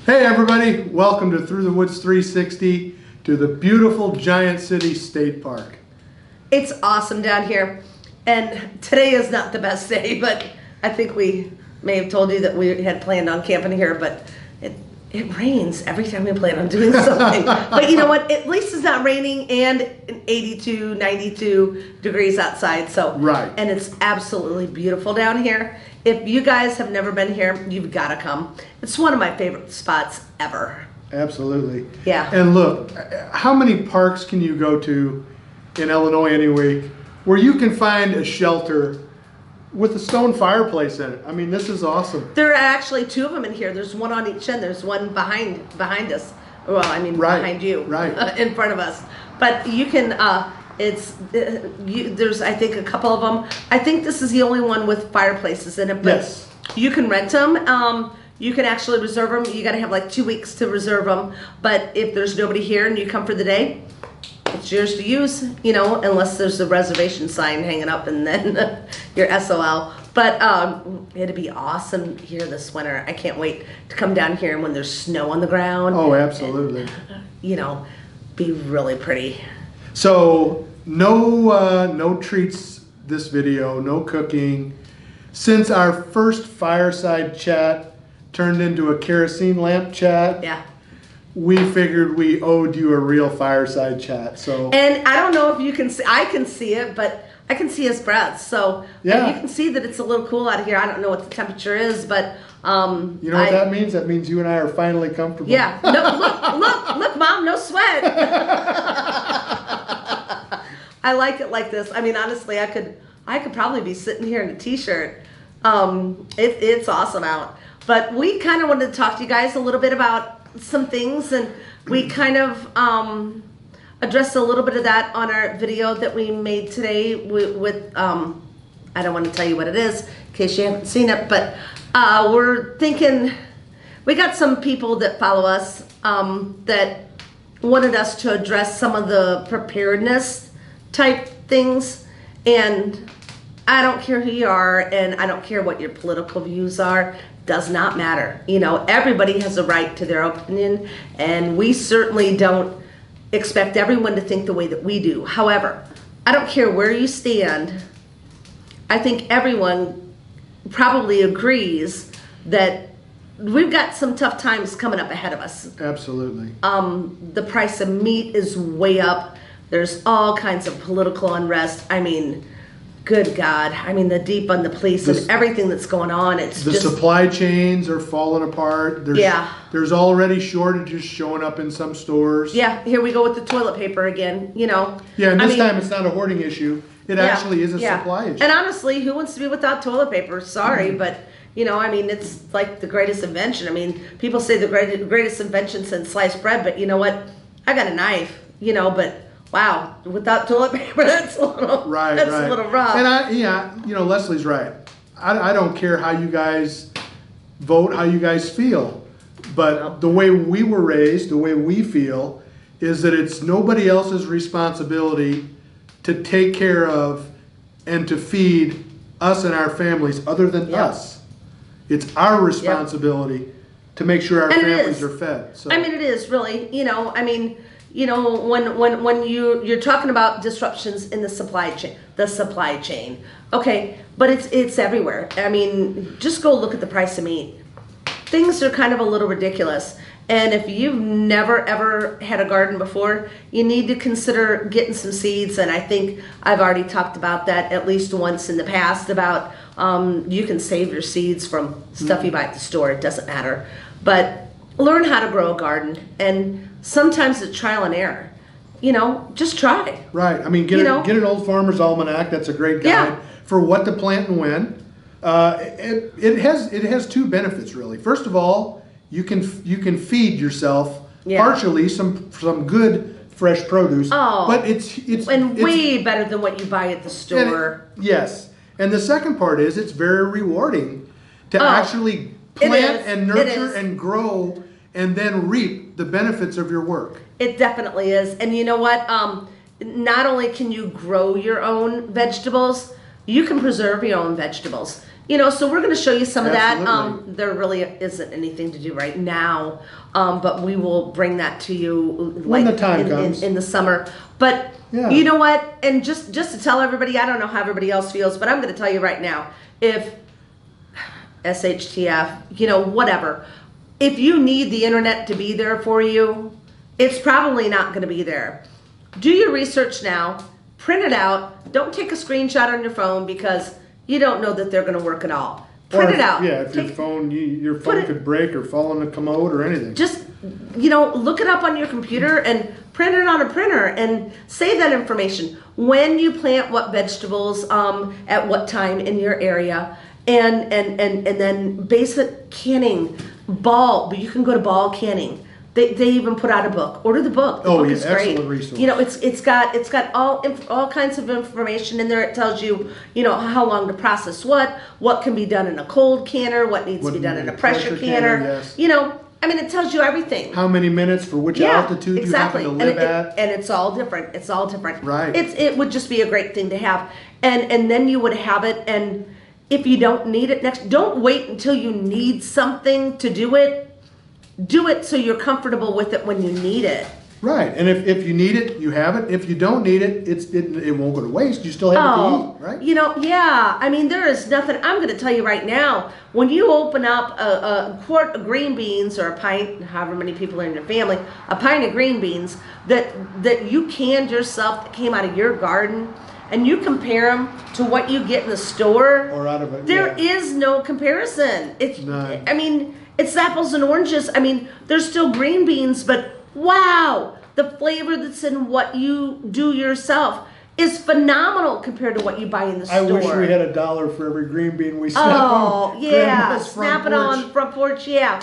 Hey everybody, welcome to Through the Woods 360 to the beautiful Giant City State Park. It's awesome down here, and today is not the best day, but I think we may have told you that we had planned on camping here, but it rains every time we plan on doing something. But you know what? At least it's not raining and 82, 92 degrees outside. So Right. And it's absolutely beautiful down here. If you guys have never been here, you've got to come. It's one of my favorite spots ever. Absolutely. Yeah. And look, how many parks can you go to in Illinois anyway where you can find a shelter with a stone fireplace in it? I mean, this is awesome. There are actually two of them in here. There's one on each end. There's one behind us. Well, I mean, Right. behind you. Right. In front of us. But you can, there's, I think, a couple of them. I think this is the only one with fireplaces in it. But Yes. you can rent them. You can actually reserve them. You got to have like 2 weeks to reserve them. But if there's nobody here and you come for the day, it's yours to use, you know, unless there's a reservation sign hanging up and then you're SOL. But it'd be awesome here this winter. I can't wait to come down here when there's snow on the ground. Oh, absolutely. And, you know, be really pretty. So no treats this video, no cooking. Since our first Fireside chat turned into a kerosene lamp chat, Yeah. we figured we owed you a real Fireside chat. So And I don't know if you can see, I can see it, but I can see his breath. So Yeah. you can see that it's a little cool out here. I don't know what the temperature is, but you know what that means? That means you and I are finally comfortable. yeah. No, look, Mom, no sweat. I like it like this. I mean, honestly, I could probably be sitting here in a t-shirt. It's awesome out. But we kind of wanted to talk to you guys a little bit about some things, and we kind of addressed a little bit of that on our video that we made today with I don't want to tell you what it is in case you haven't seen it, but we're thinking, we got some people that follow us that wanted us to address some of the preparedness type things, and I don't care who you are, and I don't care what your political views are, does not matter. You know, everybody has a right to their opinion, and we certainly don't expect everyone to think the way that we do. However, I don't care where you stand, I think everyone probably agrees that we've got some tough times coming up ahead of us. Absolutely. The price of meat is way up. There's all kinds of political unrest. I mean, good God. I mean, the deep on the police and everything that's going on. It's the just, supply chains are falling apart. There's already shortages showing up in some stores. yeah, here we go with the toilet paper again, you know. Yeah, and I this mean, time it's not a hoarding issue. It actually is a supply issue. And honestly, who wants to be without toilet paper? Sorry, but, you know, I mean, it's like the greatest invention. I mean, people say the greatest invention since sliced bread, but you know what? I got a knife, you know, but wow, without toilet paper, that's a little, Right. a little rough. And you know, Leslie's right. I don't care how you guys vote, how you guys feel, but the way we were raised, the way we feel, is that it's nobody else's responsibility to take care of and to feed us and our families other than us. It's our responsibility to make sure our families are fed. So. I mean, it is really, you know, I mean, you know, when you're talking about disruptions in the supply chain, okay, but it's everywhere. I mean, just go look at the price of meat. Things are kind of a little ridiculous. And if you've never ever had a garden before, you need to consider getting some seeds. And I think I've already talked about that at least once in the past about you can save your seeds from stuff you buy at the store. It doesn't matter. But learn how to grow a garden, and sometimes it's trial and error. You know, just try. Right. I mean, get an Old Farmer's Almanac. That's a great guide for what to plant and when. It has two benefits really. First of all, you can feed yourself partially some good fresh produce. Oh, but it's way better than what you buy at the store. Yes, and the second part is it's very rewarding to actually plant and nurture and grow and then reap the benefits of your work. It definitely is. And you know what? Not only can you grow your own vegetables, you can preserve your own vegetables. So we're going to show you some of that. Absolutely. There really isn't anything to do right now, but we will bring that to you When the time comes. in the summer. But Yeah. you know what? And just to tell everybody, I don't know how everybody else feels, but I'm going to tell you right now, if SHTF, whatever, if you need the internet to be there for you, it's probably not going to be there. Do your research now, print it out, don't take a screenshot on your phone because you don't know that they're going to work at all. Print it out. Yeah, if your phone could break or fall in the commode or anything. Just, look it up on your computer and print it on a printer and save that information. When you plant what vegetables, at what time in your area, and then basic canning, but you can go to Ball Canning. They even put out a book. Order the book. The book is great. Excellent resource. It's got all kinds of information in there. It tells you, how long to process what can be done in a cold canner, what needs to be done in a pressure canner. Yes. It tells you everything. How many minutes for which altitude exactly. you happen to live at. And it's all different. It's all different. Right. It would just be a great thing to have. And then you would have it, and if you don't need it don't wait until you need something to do it. Do it so you're comfortable with it when you need it. Right, and if you need it, you have it. If you don't need it, it won't go to waste. You still have it to eat, right? There is nothing. I'm going to tell you right now. When you open up a quart of green beans or a pint, however many people are in your family, a pint of green beans that you canned yourself that came out of your garden, and you compare them to what you get in the store, or out of it, there is no comparison. It's none. It's apples and oranges. There's still green beans, but wow, the flavor that's in what you do yourself is phenomenal compared to what you buy in the store. I wish we had $1 for every green bean we snap on. Snap it on the front porch, yeah.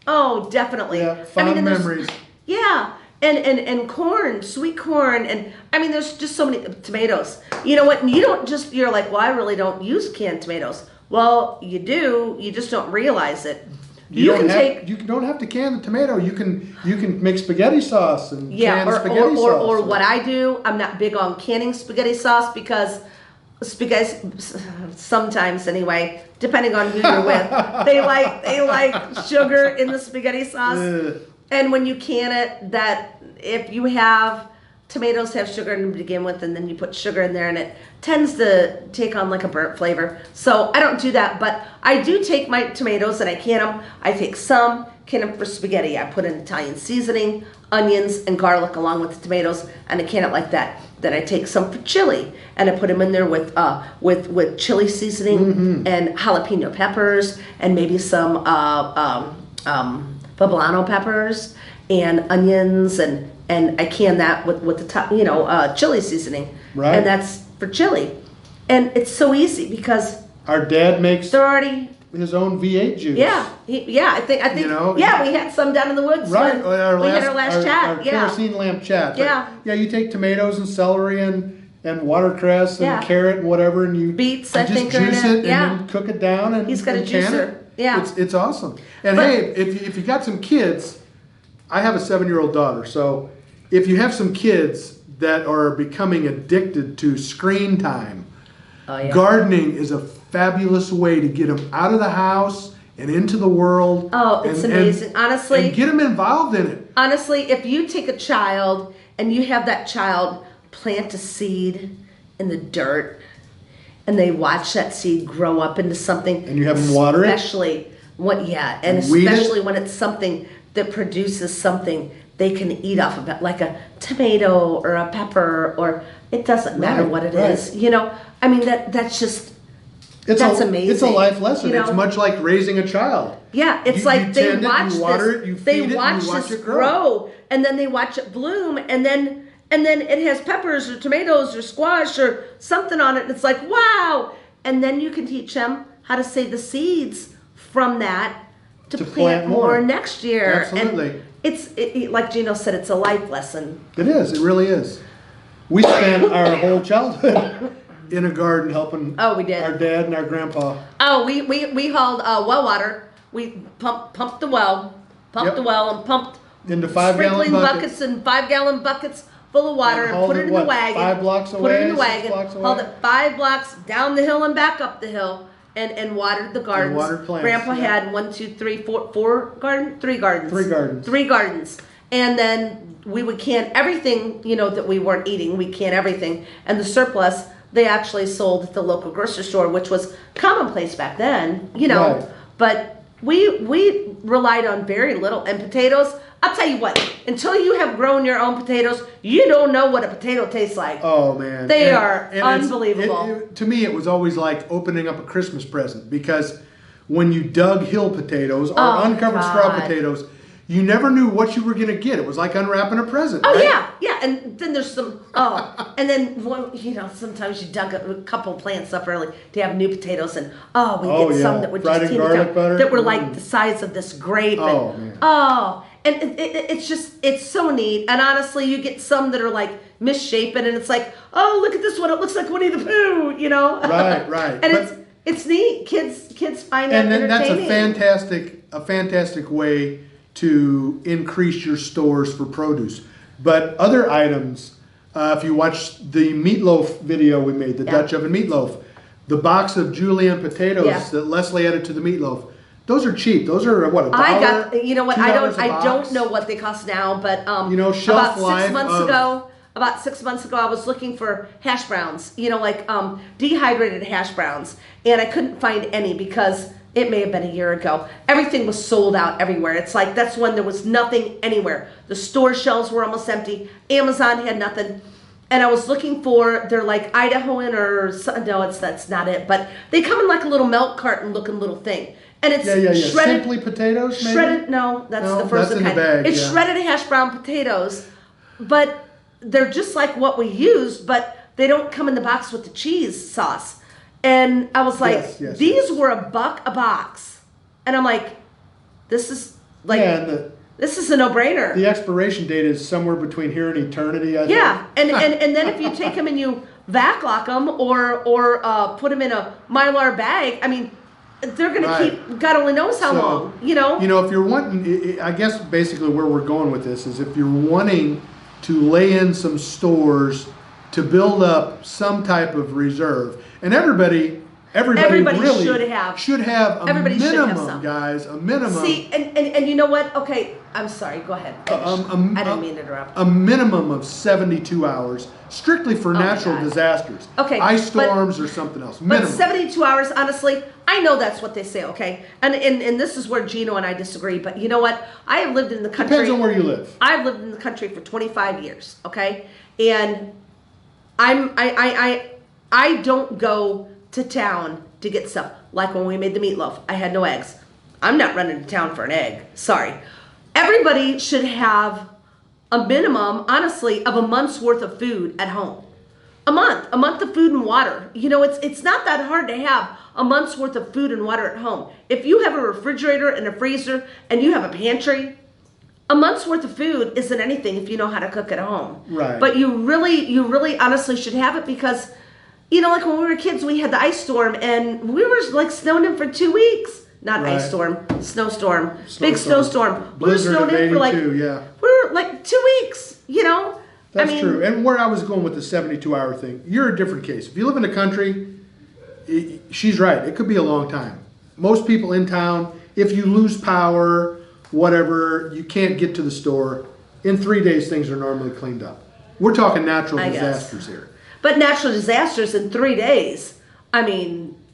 Oh, definitely. Yeah, fond memories. Yeah, and corn, sweet corn, and there's just so many tomatoes. You know what? And you're like, well, I really don't use canned tomatoes. Well, you do. You just don't realize it. You don't have to can the tomato. You can make spaghetti sauce and can spaghetti sauce. Or what I do, I'm not big on canning spaghetti sauce because spaghetti sometimes anyway, depending on who you're with, they like sugar in the spaghetti sauce. And when you can it, that if you have tomatoes have sugar in them to begin with, and then you put sugar in there, and it tends to take on like a burnt flavor. So I don't do that, but I do take my tomatoes and I can them. I take some, can them for spaghetti. I put in Italian seasoning, onions, and garlic along with the tomatoes, and I can it like that. Then I take some for chili, and I put them in there with chili seasoning and jalapeno peppers, and maybe some poblano peppers and onions, and I can that with the chili seasoning, right? And that's for chili, and it's so easy because our dad makes they're already his own V8 juice. I think we had some down in the woods. Right, we had our last chat. Our kerosene lamp chat. But you take tomatoes and celery and watercress and carrot and whatever, and you beets. I think just juice it and then cook it down and he's got a juicer. It's awesome. And hey, if you got some kids, I have a 7-year-old daughter, so if you have some kids that are becoming addicted to screen time, gardening is a fabulous way to get them out of the house and into the world. Oh, it's amazing. Honestly. And get them involved in it. Honestly, if you take a child and you have that child plant a seed in the dirt and they watch that seed grow up into something. And you have them water it? Especially when it's something that produces something they can eat off of it, like a tomato or a pepper, or it doesn't matter what it is. That's just that's amazing. It's a life lesson. It's much like raising a child. Yeah, it's they watch this. They watch this grow, and then they watch it bloom, and then it has peppers or tomatoes or squash or something on it, and it's like, wow! And then you can teach them how to save the seeds from that to plant more next year. Absolutely. And it's like Gino said, it's a life lesson. It is. It really is. We spent our whole childhood in a garden helping we did. Our dad and our grandpa. Oh, we hauled well water. We pumped the well, and pumped into 5-gallon buckets and 5-gallon buckets full of water and put it in the wagon. 5 blocks away. Put it in the wagon. Hauled it 5 blocks down the hill and back up the hill. and watered the gardens. And watered plants, Grandpa yeah. had 1, 2, 3, 4, 3 gardens. 3 gardens. 3 gardens. And then we would can everything, that we weren't eating. We can everything. And the surplus, they actually sold at the local grocery store, which was commonplace back then, Right. But we relied on very little. And potatoes, I'll tell you what, until you have grown your own potatoes, you don't know what a potato tastes like. Oh, man. They are unbelievable. To me, it was always like opening up a Christmas present, because when you dug hill potatoes or uncovered straw potatoes, you never knew what you were going to get. It was like unwrapping a present. Oh, right? yeah. And then there's some, and then, sometimes you dug a couple plants up early to have new potatoes, and we get some that would fried just in garlic butter. that were like the size of this grape. Oh, and, man. And it's so neat. And honestly, you get some that are like misshapen, and it's like, oh, look at this one. It looks like Winnie the Pooh, Right. And it's neat. Kids find that and then entertaining. that's a fantastic way to increase your stores for produce. But other items, if you watch the meatloaf video we made, the Dutch oven meatloaf, the box of julienne potatoes that Leslie added to the meatloaf, those are cheap. Those are what, $1? I got, you know what, I $2 don't know what they cost now, but shelf about life 6 months ago. About 6 months ago, I was looking for hash browns, dehydrated hash browns, and I couldn't find any because it may have been a year ago. Everything was sold out everywhere. It's like that's when there was nothing anywhere. The store shelves were almost empty. Amazon had nothing. And I was looking for, they're like Idahoan that's not it, but they come in like a little milk carton looking little thing. And it's shredded. Simply potatoes, maybe? Shredded, no, that's the first that's in kind. the bag, It's shredded hash brown potatoes, but they're just like what we used, but they don't come in the box with the cheese sauce. And I was like, these were $1 a box. And I'm like, this is like, this is a no-brainer. The expiration date is somewhere between here and eternity, I think. Yeah, and then if you take them and you vac lock them or put them in a Mylar bag, I mean, they're going to keep, God only knows how long, If you're wanting, I guess basically where we're going with this is if you're wanting to lay in some stores to build up some type of reserve, and everybody really should have a minimum, guys, a minimum. See, and you know what? Okay, I'm sorry. Go ahead. I didn't mean to interrupt. A minimum of 72 hours, strictly for natural disasters. Okay, ice storms or something else. Minimum. But 72 hours, honestly, I know that's what they say. Okay, and this is where Gino and I disagree. But you know what? I have lived in the country. Depends on where you live. I've lived in the country for 25 years. Okay, and I don't go to town to get stuff. Like when we made the meatloaf, I had no eggs. I'm not running to town for an egg. Sorry. Everybody should have a minimum, honestly, of a month's worth of food at home. A month of food and water. It's not that hard to have a month's worth of food and water at home. If you have a refrigerator and a freezer and you have a pantry, a month's worth of food isn't anything if you know how to cook at home. Right. But you really honestly should have it because, like when we were kids, we had the ice storm and we were like snowed in for 2 weeks. Not ice storm, snowstorm. Big snowstorm. We were snowed in for like 2 weeks, That's true. And where I was going with the 72-hour thing, you're a different case. If you live in the country, she's right. It could be a long time. Most people in town, if you lose power, whatever, you can't get to the store, in 3 days things are normally cleaned up. We're talking natural disasters here. But natural disasters in 3 days,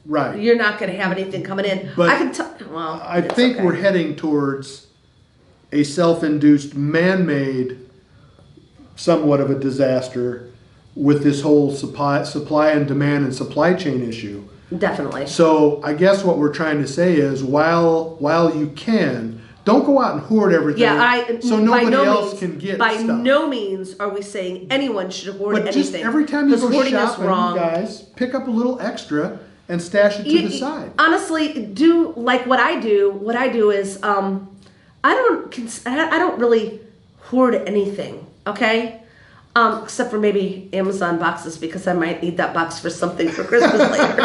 right. You're not going to have anything coming in. But I can tell. Well, I think we're heading towards a self-induced, man-made, somewhat of a disaster with this whole supply and demand and supply chain issue. Definitely. So I guess what we're trying to say is while you can, don't go out and hoard everything so nobody else can get by stuff. By no means are we saying anyone should hoard anything. But just every time you go shopping, guys, pick up a little extra and stash it to the side. Honestly, do like what I do. What I do is I don't really hoard anything, okay? Except for maybe Amazon boxes because I might need that box for something for Christmas later,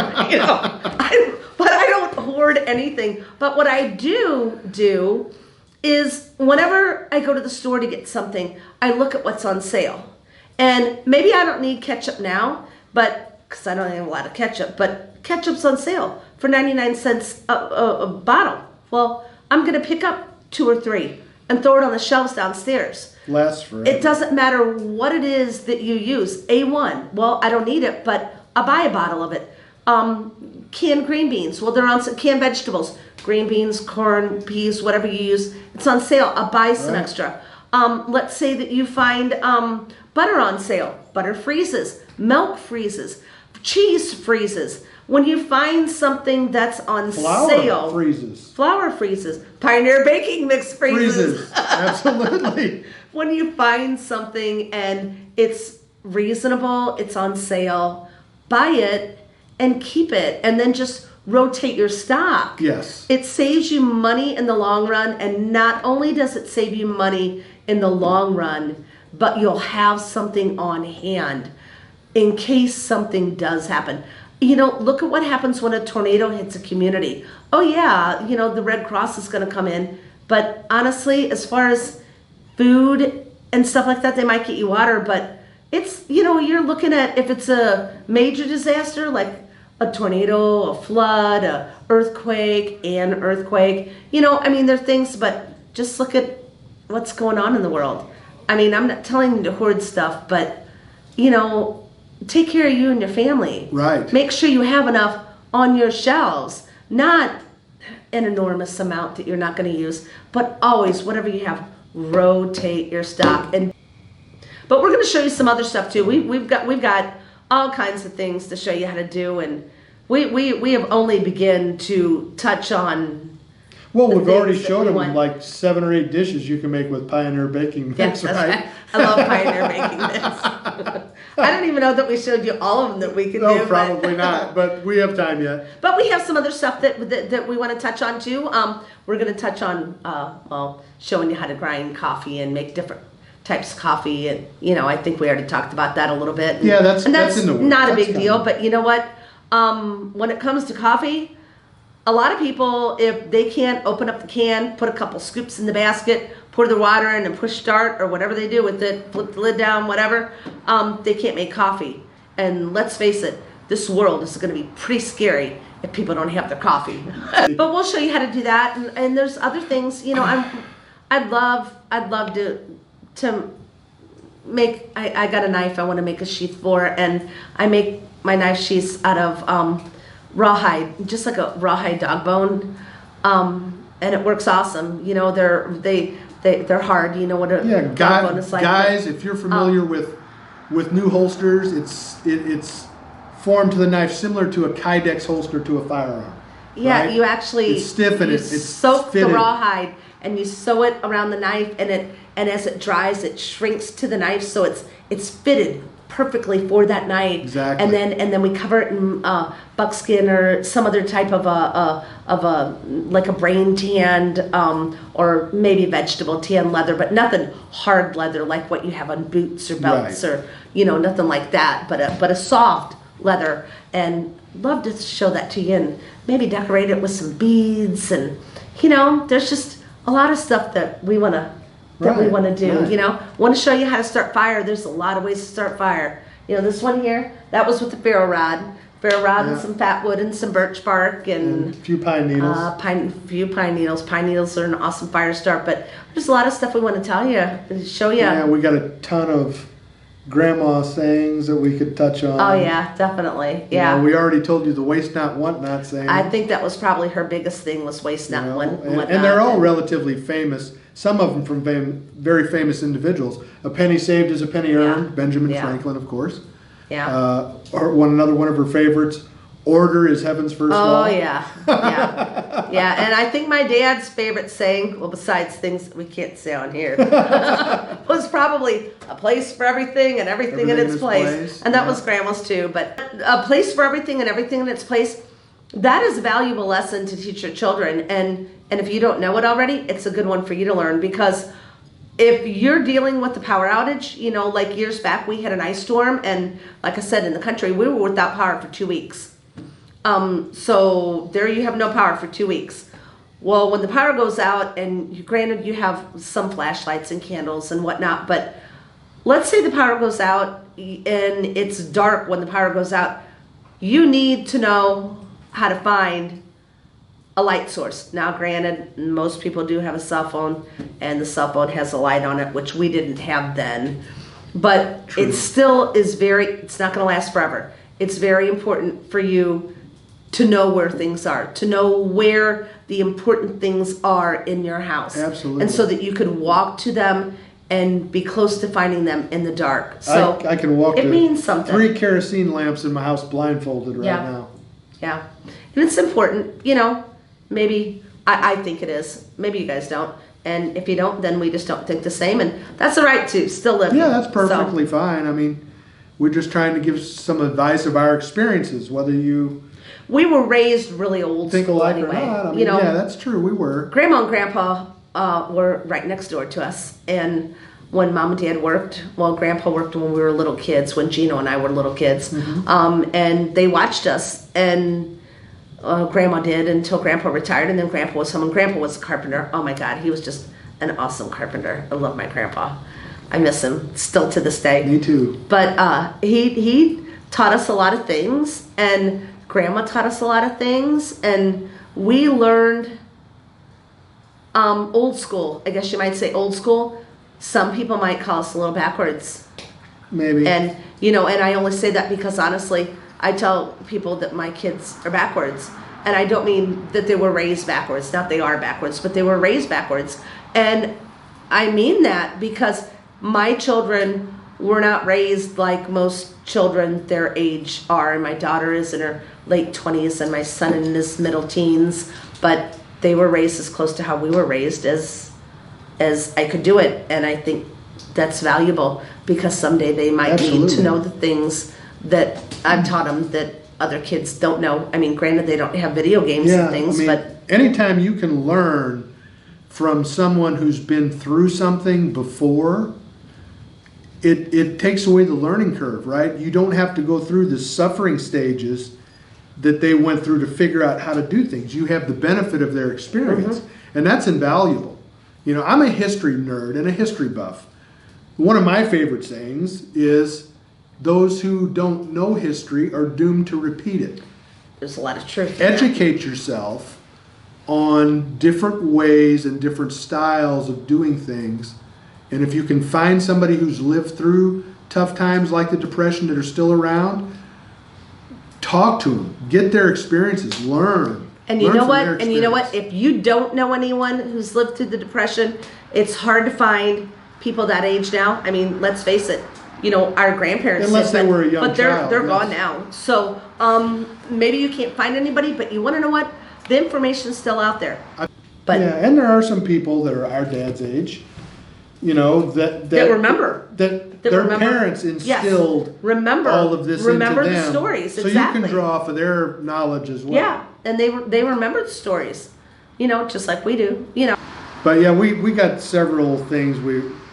But I don't hoard anything. But what I do is whenever I go to the store to get something, I look at what's on sale. And maybe I don't need ketchup now, but because I don't have a lot of ketchup, but ketchup's on sale for 99 cents a bottle. Well, I'm going to pick up 2 or 3 and throw it on the shelves downstairs. Lasts forever. It doesn't matter what it is that you use. A1, well, I don't need it, but I'll buy a bottle of it. Canned green beans, well, they're on canned vegetables, green beans, corn, peas, whatever you use, it's on sale. I'll buy some extra. Let's say that you find butter on sale. Butter freezes, milk freezes, cheese freezes. When you find something that's on sale, flour freezes, Pioneer baking mix freezes. Absolutely. When you find something and it's reasonable, it's on sale, buy it and keep it, and then just rotate your stock. Yes. It saves you money in the long run, and not only does it save you money in the long run, but you'll have something on hand in case something does happen. You know, look at what happens when a tornado hits a community. Oh yeah, you know, the Red Cross is going to come in, but honestly, as far as food and stuff like that, they might get you water, but it's, you know, you're looking at, if it's a major disaster like a tornado, a flood, a earthquake, you know, I mean, there are things, but just look at what's going on in the world. I mean, I'm not telling you to hoard stuff, but, you know, take care of you and your family. Right. Make sure you have enough on your shelves, not an enormous amount that you're not going to use, but always, whatever you have, rotate your stock. But we're going to show you some other stuff too. We've got all kinds of things to show you how to do, and we have only begun to touch on. Well, we've already showed them like 7 or 8 dishes you can make with Pioneer baking mix, yes, right? I love Pioneer baking mix. I don't even know that we showed you all of them that we can do. No, probably not, but we have time yet. But we have some other stuff that we want to touch on too. We're going to touch on, well, showing you how to grind coffee and make different types of coffee, and you know, I think we already talked about that a little bit. Yeah, that's in the works. Not a big deal, but you know what? When it comes to coffee, a lot of people, if they can't open up the can, put a couple scoops in the basket, pour the water in and push start or whatever they do with it, flip the lid down, whatever, they can't make coffee. And let's face it, this world is going to be pretty scary if people don't have their coffee. But we'll show you how to do that, and there's other things. You know, I'd love to make. I got a knife I want to make a sheath for, and I make my knife sheaths out of rawhide, just like a rawhide dog bone, and it works awesome. You know, they're hard. You know what a dog bone is like. Guys, if you're familiar with new holsters, it's formed to the knife similar to a Kydex holster to a firearm. Yeah, right? you actually it's stiff and it's soak fitted. the rawhide and you sew it around the knife, and as it dries, it shrinks to the knife, so it's fitted perfectly for that knife. Exactly. And then we cover it in buckskin or some other type of a like a brain tanned or maybe vegetable tan leather, but nothing hard leather like what you have on boots or belts, right. or you know, nothing like that, but a soft leather. And love to show that to you and maybe decorate it with some beads, and you know, there's just a lot of stuff that we want to do. Right. You know, want to show you how to start fire. There's a lot of ways to start fire. You know, this one here, that was with the ferro rod and some fat wood and some birch bark and a few pine needles. Few pine needles. Pine needles are an awesome fire start, but there's a lot of stuff we want to tell you and show you. Yeah, we got a ton of grandma sayings that we could touch on. Oh yeah, definitely. Yeah. You know, we already told you the waste not, want not saying. I think that was probably her biggest thing, was waste not, want not. And they're all relatively famous. Some of them from very famous individuals. A penny saved is a penny earned. Benjamin Franklin, of course. Yeah. Or one of her favorites. Order is heaven's first law. Oh yeah, yeah. And I think my dad's favorite saying, well, besides things that we can't say on here, was probably a place for everything and everything in its place. And that was Grandma's too. But a place for everything and everything in its place, that is a valuable lesson to teach your children. And if you don't know it already, it's a good one for you to learn, because if you're dealing with the power outage, you know, like years back, we had an ice storm, and like I said, in the country, we were without power for 2 weeks. So there you have no power for 2 weeks. Well, when the power goes out, and granted you have some flashlights and candles and whatnot, but let's say the power goes out and it's dark when the power goes out. you need to know how to find a light source. Now, granted, most people do have a cell phone, and the cell phone has a light on it, which we didn't have then. But True. it still is it's not going to last forever. It's very important for you to know where things are, to know where the important things are in your house. Absolutely. And so that you can walk to them and be close to finding them in the dark. So I can walk it to means something. 3 kerosene lamps in my house blindfolded right Yeah. now. Yeah. And it's important, maybe I think it is. Maybe you guys don't. And if you don't, then we just don't think the same. And that's the right to still live. Yeah, that's perfectly fine. I mean, we're just trying to give some advice of our experiences, whether you We were raised really old think school alike anyway. or not. I mean, yeah, that's true. We were. Grandma and Grandpa were right next door to us. And when Mom and Dad worked, well, Grandpa worked when we were little kids, when Gino and I were little kids. Mm-hmm. And they watched us. And Grandma did until Grandpa retired, and then Grandpa was home, and Grandpa was a carpenter. Oh my God, he was just an awesome carpenter. I love my Grandpa. I miss him still to this day. Me too. But he taught us a lot of things, and Grandma taught us a lot of things, and we learned old school. I guess you might say old school. Some people might call us a little backwards. Maybe. And and I only say that because honestly, I tell people that my kids are backwards. And I don't mean that they were raised backwards. Not they are backwards, but they were raised backwards. And I mean that because my children were not raised like most children their age are. And my daughter is in her late 20s and my son in his middle teens. But they were raised as close to how we were raised as I could do it. And I think that's valuable because someday they might need to know the things that I've taught them that other kids don't know. I mean, granted, they don't have video games and things, but anytime you can learn from someone who's been through something before, it takes away the learning curve, right? You don't have to go through the suffering stages that they went through to figure out how to do things. You have the benefit of their experience, and that's invaluable. I'm a history nerd and a history buff. One of my favorite sayings is, those who don't know history are doomed to repeat it. There's a lot of truth in Educate yourself on different ways and different styles of doing things. And if you can find somebody who's lived through tough times like the Depression that are still around, talk to them, get their experiences, learn. And you know what? And you know what? If you don't know anyone who's lived through the Depression, it's hard to find people that age now. I mean, let's face it. Our grandparents unless they were a young but they're child, gone now. So maybe you can't find anybody, but you want to know what? The information's still out there. But yeah, and there are some people that are our dad's age, that remember that their parents instilled all of this into them. Remember the stories. So you can draw off of their knowledge as well. Yeah, and they remember the stories, just like we do. But yeah, we got several things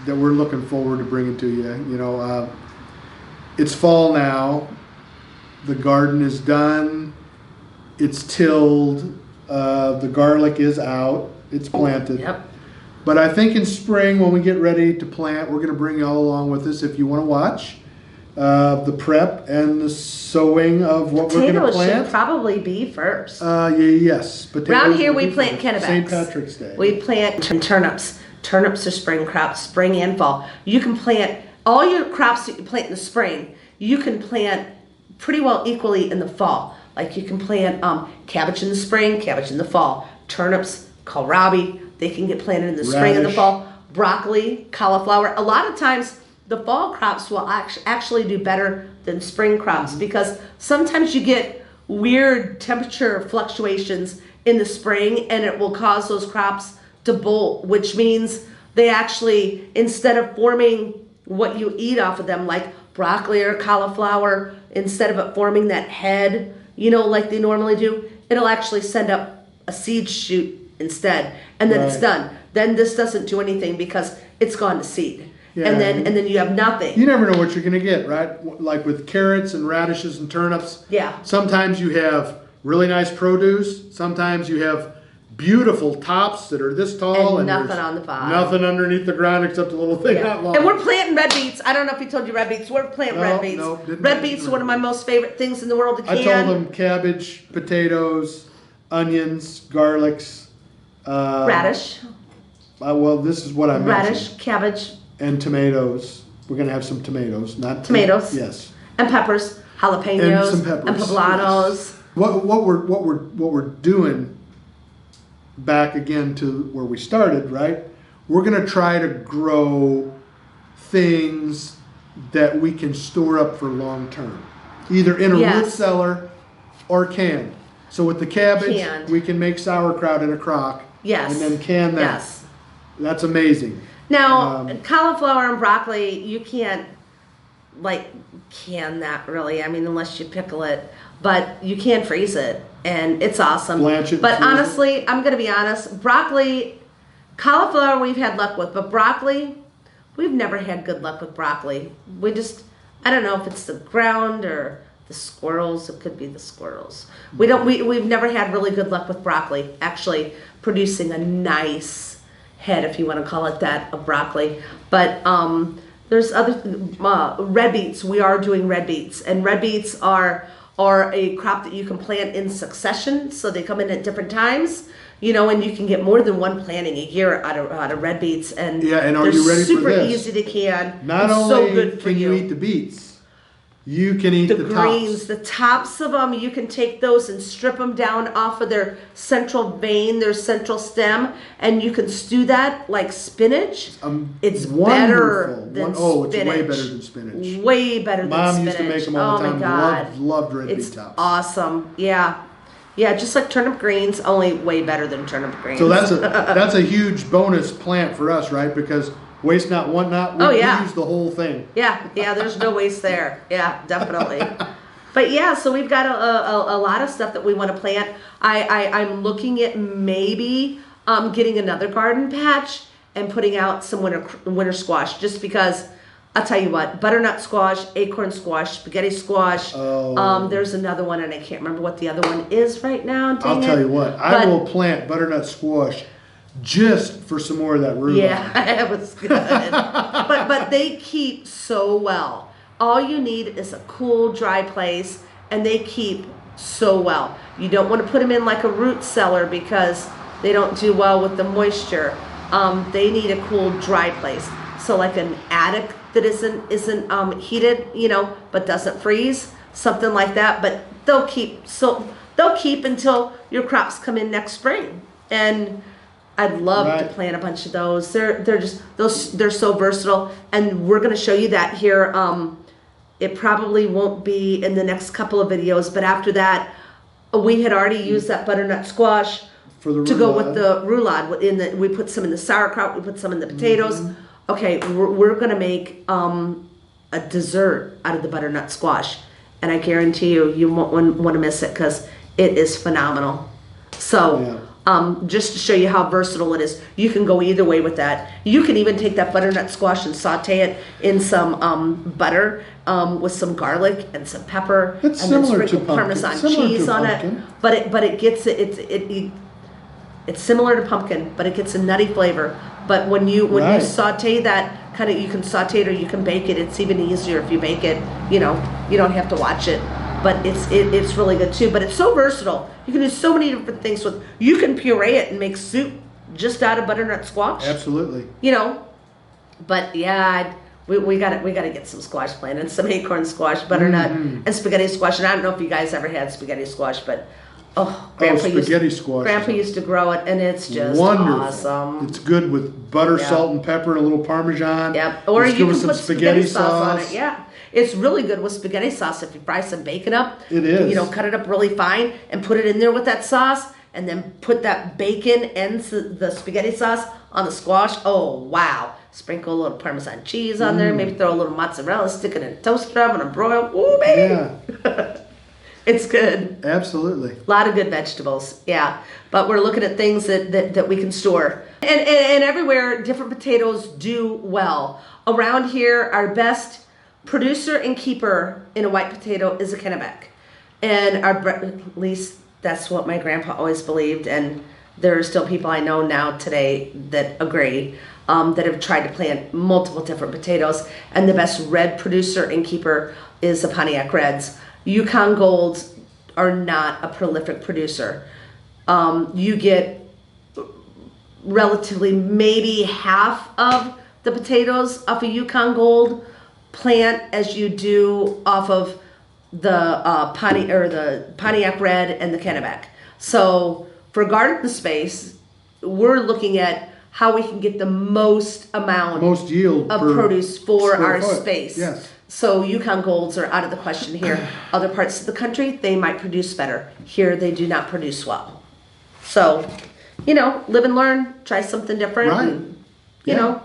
that we're looking forward to bringing to you. It's fall now. The garden is done. It's tilled. The garlic is out. It's planted. Yep. But I think in spring, when we get ready to plant, we're going to bring you all along with us if you want to watch the prep and the sowing of what we're going to plant. Potatoes should probably be first. Yes. Potatoes around here we plant Kennebec. St. Patrick's Day. We plant turnips. Turnips are spring crops, spring and fall. You can plant all your crops that you plant in the spring. You can plant pretty well equally in the fall. Like you can plant cabbage in the spring, cabbage in the fall. Turnips, kohlrabi, they can get planted in the spring and the fall. Broccoli, cauliflower. A lot of times the fall crops will actually do better than spring crops because sometimes you get weird temperature fluctuations in the spring and it will cause those crops to bolt, which means they actually, instead of forming what you eat off of them, like broccoli or cauliflower, instead of it forming that head, like they normally do, it'll actually send up a seed shoot instead, and then it's done. Then this doesn't do anything because it's gone to seed. Yeah. And then you have nothing. You never know what you're going to get, right? Like with carrots and radishes and turnips. Yeah. Sometimes you have really nice produce. Sometimes you have beautiful tops that are this tall, And nothing there's on the bottom. nothing underneath the ground except a little thing Yeah. out long. And we're planting red beets. I don't know if he told you red beets. We're planting red beets. No, didn't red mention beets are red one of my beets. most favorite things in the world to can. I told them cabbage, potatoes, onions, garlics. Radish. Well, this is what I mentioned. Radish, cabbage. And tomatoes. We're going to have some tomatoes. Not Tomatoes. Yes. And peppers. Jalapenos. And some peppers. And poblanos. Yes. What we're doing, back again to where we started, right? We're going to try to grow things that we can store up for long term, either in a root cellar or canned. So with the cabbage, we can make sauerkraut in a crock. Yes. And then can that. Yes. That's amazing. Now, cauliflower and broccoli, you can't can that really. I mean, unless you pickle it, but you can freeze it, and it's awesome. Blanch it. But honestly, I'm gonna be honest. Broccoli, cauliflower, we've had luck with, but broccoli, we've never had good luck with broccoli. I don't know if it's the ground or the squirrels. It could be the squirrels. We've never had really good luck with broccoli actually producing a nice head, if you want to call it that, of broccoli. But there's other red beets. We are doing red beets, and red beets are a crop that you can plant in succession, so they come in at different times. And you can get more than one planting a year out of red beets, and and are you ready for this? Super easy to can. Not only so good for you eat the beets, you can eat the greens, tops. the tops of them. You can take those and strip them down off of their central vein, their central stem, and you can stew that like spinach. It's better than spinach. It's way better than spinach. Way better than spinach. Mom used to make them all the time. Oh my God. Loved red beet It's tops. awesome. Yeah. Yeah, just like turnip greens, only way better than turnip greens. So that's a huge bonus plant for us, right? Because waste not, want not. We use the whole thing. Yeah, there's no waste there. Yeah, definitely. But yeah, so we've got a lot of stuff that we want to plant. I'm looking at maybe getting another garden patch and putting out some winter squash, just because I'll tell you what, butternut squash, acorn squash, spaghetti squash. There's another one, and I can't remember what the other one is right now. I'll tell you what, I will plant butternut squash just for some more of that root. Yeah, it was good. but they keep so well. All you need is a cool, dry place, and they keep so well. You don't want to put them in like a root cellar because they don't do well with the moisture. They need a cool, dry place. So like an attic that isn't heated, but doesn't freeze, something like that. But they'll keep until your crops come in next spring. And I'd love to plant a bunch of those. They're so versatile, and we're going to show you that here. It probably won't be in the next couple of videos, but after that, we had already used that butternut squash to go with the roulade. We put some in the sauerkraut. We put some in the potatoes. Mm-hmm. Okay, we're going to make a dessert out of the butternut squash, and I guarantee you won't want to miss it because it is phenomenal. So. Just to show you how versatile it is, you can go either way with that. You can even take that butternut squash and saute it in some butter with some garlic and some pepper, it's and then similar sprinkle Parmesan cheese on it. But it gets it's similar to pumpkin, but it gets a nutty flavor. But when you saute that kind of, you can saute it or you can bake it. It's even easier if you bake it. You don't have to watch it. But it's really good too. But it's so versatile. You can do so many different things with. You can puree it and make soup just out of butternut squash. Absolutely. But yeah, we got to get some squash planted, some acorn squash, butternut, and spaghetti squash. And I don't know if you guys ever had spaghetti squash, but Grandpa used to grow it, and it's just wonderful. Awesome. It's good with butter, salt, and pepper, and a little Parmesan. Yep. Or you can some put spaghetti sauce on it. Yeah. It's really good with spaghetti sauce if you fry some bacon up. It is. Cut it up really fine and put it in there with that sauce, and then put that bacon and the spaghetti sauce on the squash. Oh, wow. Sprinkle a little Parmesan cheese on there. Maybe throw a little mozzarella, stick it in a toaster oven and broil. Ooh, baby. Yeah. It's good. Absolutely. A lot of good vegetables. Yeah. But we're looking at things that we can store. And everywhere, different potatoes do well. Around here, our best producer and keeper in a white potato is a Kennebec. And at least that's what my grandpa always believed. And there are still people I know now today that agree, that have tried to plant multiple different potatoes, and the best red producer and keeper is the Pontiac Reds. Yukon Golds are not a prolific producer. You get relatively maybe half of the potatoes off a Yukon Gold plant as you do off of the Pontiac Red and the Kennebec. So for garden space, we're looking at how we can get the most yield of produce for our space. Yes. So Yukon Golds are out of the question here. Other parts of the country, they might produce better. Here, they do not produce well. So, live and learn. Try something different. Right. And, you know.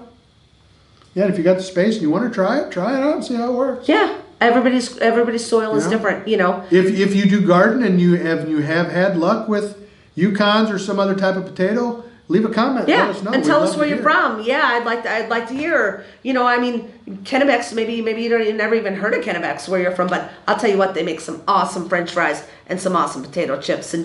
Yeah, and if you got the space and you want to try it out and see how it works. Yeah. Everybody's soil is different, If you do garden and you have had luck with Yukons or some other type of potato, leave a comment. Yeah, let us know. and tell us where you're from. Yeah, I'd like to hear. Kennebecs. Maybe you never even heard of Kennebecs where you're from, but I'll tell you what, they make some awesome French fries and some awesome potato chips, and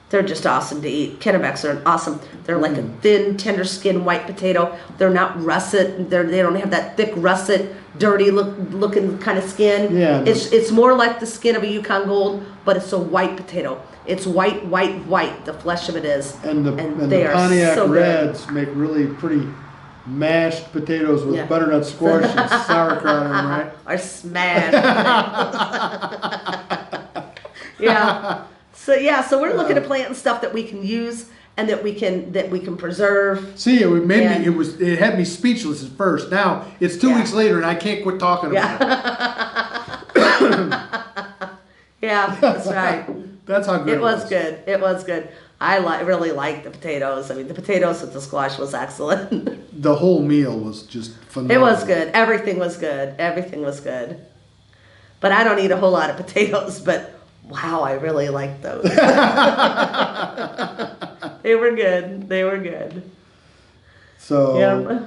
they're just awesome to eat. Kennebecs are awesome. They're like a thin, tender skin white potato. They're not russet. They don't have that thick russet, dirty looking kind of skin. Yeah. It's more like the skin of a Yukon Gold, but it's a white potato. It's white. The flesh of it is. And the Pontiac Reds make really pretty mashed potatoes with butternut squash and sauerkraut on them, right? Or smashed. Yeah. So we're looking at planting stuff that we can use and that we can preserve. See, it had me speechless at first. Now it's 2 weeks later and I can't quit talking about it. Yeah, that's right. That's how good it was. Good. It was good. I really liked the potatoes. I mean, the potatoes with the squash was excellent. The whole meal was just phenomenal. It was good. Everything was good. But I don't eat a whole lot of potatoes, but wow, I really liked those. They were good. So, yeah.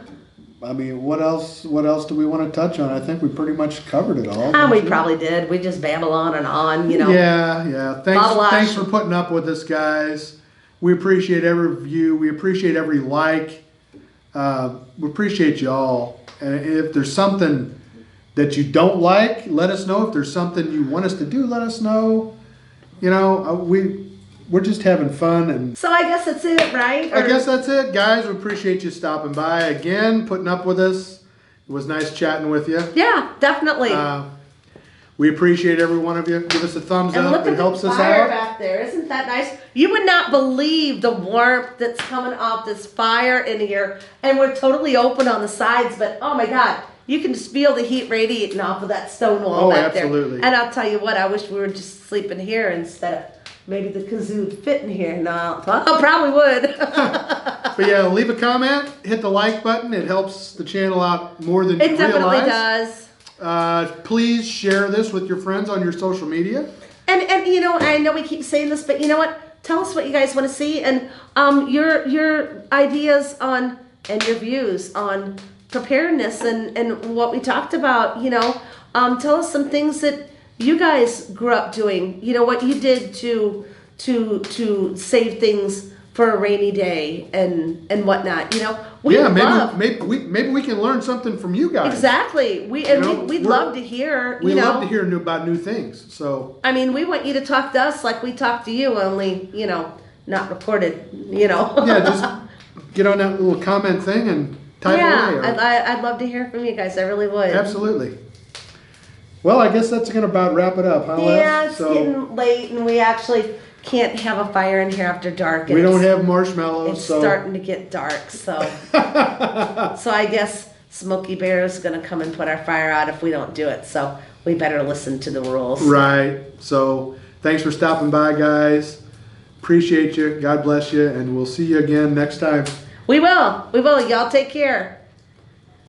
I mean, what else do we want to touch on? I think we pretty much covered it all. We probably did. We just babble on and on, Yeah. Thanks for putting up with us, guys. We appreciate every view. We appreciate every like. We appreciate you all. And if there's something that you don't like, let us know. If there's something you want us to do, let us know. We're just having fun. And so I guess that's it, right? I guess that's it, guys. We appreciate you stopping by again, putting up with us. It was nice chatting with you. Yeah, definitely. We appreciate every one of you. Give us a thumbs up. It helps us out. Fire back there. Isn't that nice? You would not believe the warmth that's coming off this fire in here. And we're totally open on the sides, but oh my God, you can just feel the heat radiating off of that stone wall back there. Absolutely. And I'll tell you what, I wish we were just sleeping here instead of maybe the kazoo would fit in here. No, I probably would. But yeah, leave a comment, hit the like button. It helps the channel out more than you realize. It definitely does. Please share this with your friends on your social media. And I know we keep saying this, but you know what? Tell us what you guys want to see and your ideas on and your views on preparedness and what we talked about. Tell us some things that you guys grew up doing. What you did to save things for a rainy day and whatnot. Maybe we can learn something from you guys. Exactly. We'd love to hear. We love to hear about new things. So we want you to talk to us like we talk to you, only not recorded. Yeah, just get on that little comment thing and type away. I'd love to hear from you guys. I really would. Absolutely. Well, I guess that's gonna about wrap it up, huh, Les? Yeah, it's getting late, and we actually can't have a fire in here after dark. We don't have marshmallows. It's starting to get dark, so so I guess Smokey Bear is gonna come and put our fire out if we don't do it. So we better listen to the rules. Right. So thanks for stopping by, guys. Appreciate you. God bless you, and we'll see you again next time. We will. Y'all take care.